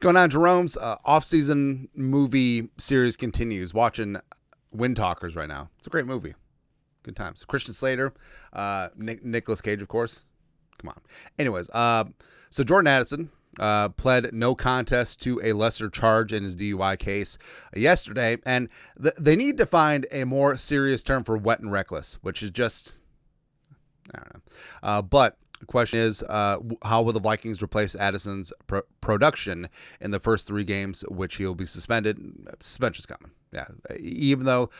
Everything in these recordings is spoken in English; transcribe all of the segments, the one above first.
What's going on, Jerome's off-season movie series continues. Watching Wind Talkers right now. It's a great movie. Good times. Christian Slater, Nicolas Cage, of course. Come on. Anyways, so Jordan Addison pled no contest to a lesser charge in his DUI case yesterday, and they need to find a more serious term for wet and reckless, which is just, I don't know. But the question is, how will the Vikings replace Addison's production in the first 3 games, which he'll be suspended? Suspension's coming. Yeah, even though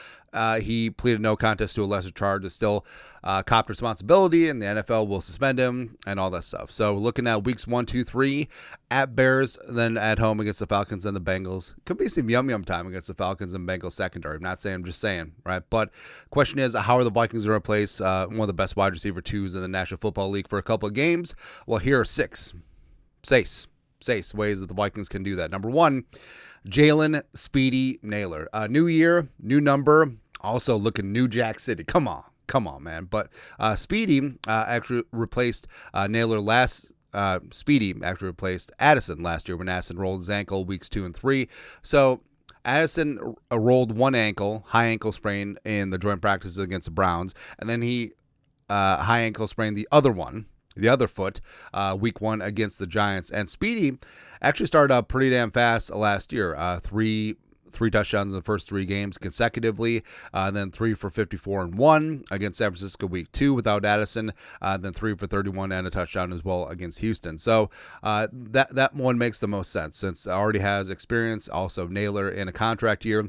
he pleaded no contest to a lesser charge, it's still copped responsibility, and the NFL will suspend him and all that stuff. So looking at weeks 1, 2, 3 at Bears, then at home against the Falcons and the Bengals. Could be some yum time against the Falcons and Bengals secondary. I'm not saying, I'm just saying, right? But question is, how are the Vikings going to replace one of the best wide receiver 2s in the National Football League for a couple of games? Well, here are 6 ways that the Vikings can do that. Number 1, Jaylen Speedy Naylor. New year, new number, also looking new Jack City. Come on, man. But Speedy actually replaced Naylor Speedy actually replaced Addison last year when Addison rolled his ankle weeks 2 and 3. So Addison rolled one ankle, high ankle sprain in the joint practices against the Browns, and then he high ankle sprained the other foot, week 1 against the Giants. And Speedy actually started up pretty damn fast last year. Three touchdowns in the first 3 games consecutively, then 3 for 54 and 1 against San Francisco week 2 without Addison, then 3 for 31 and a touchdown as well against Houston. So that one makes the most sense since already has experience. Also, Naylor in a contract year,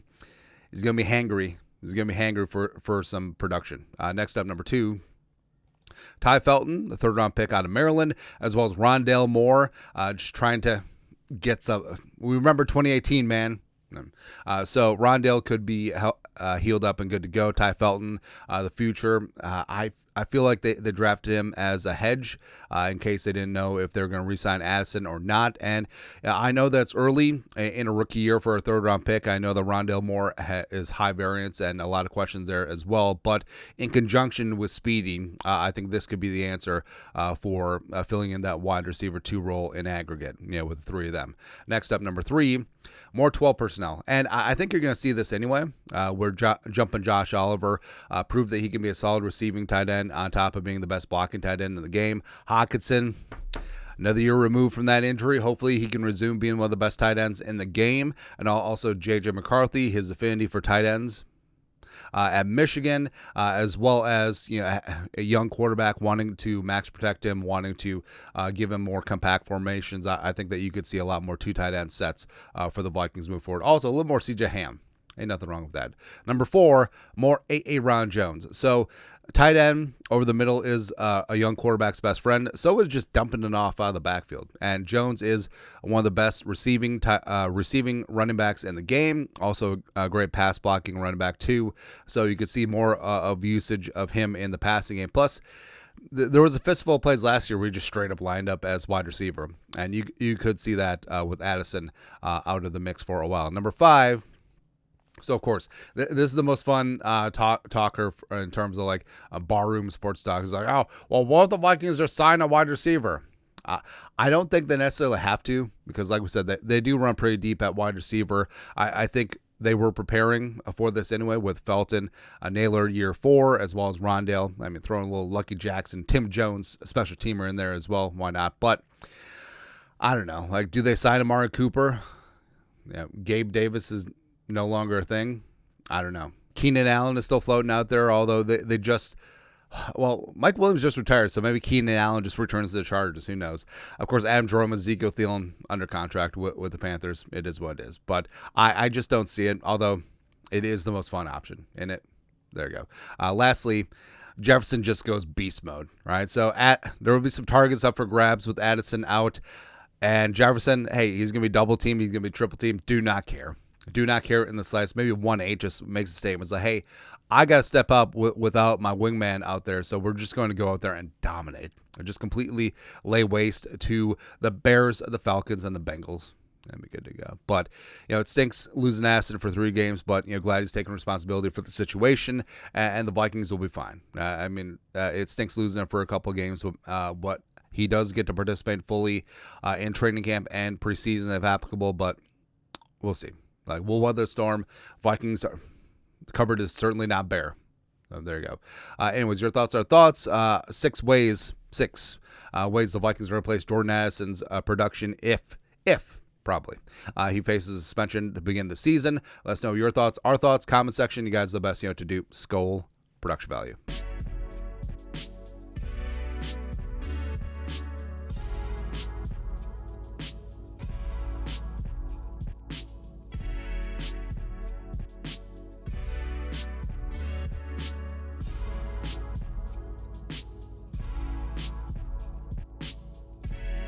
he's going to be hangry. He's going to be hangry for some production. Next up, number 2. Felton, the 3rd-round pick out of Maryland, as well as Rondale Moore, just trying to get some. We remember 2018, man. So Rondale could be healed up and good to go. Felton, the future. I feel like they drafted him as a hedge in case they didn't know if they're going to re-sign Addison or not. And I know that's early in a rookie year for a 3rd-round pick. I know that Rondale Moore is high variance and a lot of questions there as well. But in conjunction with Speedy, I think this could be the answer for filling in that wide receiver 2 role in aggregate, with the 3 of them. Next up, number 3, more 12 personnel. And I think you're going to see this anyway. Where jumping Josh Oliver proved that he can be a solid receiving tight end on top of being the best blocking tight end in the game. Hockenson, another year removed from that injury. Hopefully he can resume being one of the best tight ends in the game. And also J.J. McCarthy, his affinity for tight ends at Michigan, as well as a young quarterback wanting to max protect him, wanting to give him more compact formations. I think that you could see a lot more 2 tight end sets for the Vikings move forward. Also, a little more C.J. Ham. Ain't nothing wrong with that. Number 4, more Aaron Jones. So tight end over the middle is a young quarterback's best friend. So is just dumping it off out of the backfield. And Jones is one of the best receiving running backs in the game. Also a great pass blocking running back too. So you could see more of usage of him in the passing game. Plus, there was a fistful of plays last year where he just straight up lined up as wide receiver. And you could see that with Addison out of the mix for a while. Number 5. So, of course, this is the most fun talker in terms of like a barroom sports talk. It's like, oh, well, what if the Vikings just sign a wide receiver? I don't think they necessarily have to because, like we said, they do run pretty deep at wide receiver. I think they were preparing for this anyway with Felton, Naylor year 4, as well as Rondale. I mean, throwing a little Lucky Jackson, Tim Jones, a special teamer in there as well. Why not? But I don't know. Like, do they sign Amari Cooper? Yeah, Gabe Davis is no longer a thing. I don't know. Keenan Allen is still floating out there, although they just, well, Mike Williams just retired, so maybe Keenan Allen just returns to the Chargers. Who knows? Of course, Adam Jerome, Ezekiel Thielen under contract with the Panthers. It is what it is. But I just don't see it, although it is the most fun option in it. There you go. Lastly, Jefferson just goes beast mode, right? So there will be some targets up for grabs with Addison out. And Jefferson, hey, he's going to be double teamed. He's going to be triple teamed. Do not care. Do not care in the slice. Maybe 1-8 just makes a statement. It's like, hey, I got to step up without my wingman out there, so we're just going to go out there and dominate. Or just completely lay waste to the Bears, the Falcons, and the Bengals. That'd be good to go. But, it stinks losing Addison for 3 games, but, glad he's taking responsibility for the situation, and the Vikings will be fine. It stinks losing him for a couple of games, but what He does get to participate fully in training camp and preseason if applicable, but we'll see. Like, we'll weather the storm. Vikings are cupboard is certainly not bare. So there you go. Anyways, your thoughts are thoughts. Six ways the Vikings will replace Jordan Addison's production if probably he faces a suspension to begin the season. Let us know your thoughts, our thoughts, comment section. You guys are the best, to do. Skol production value.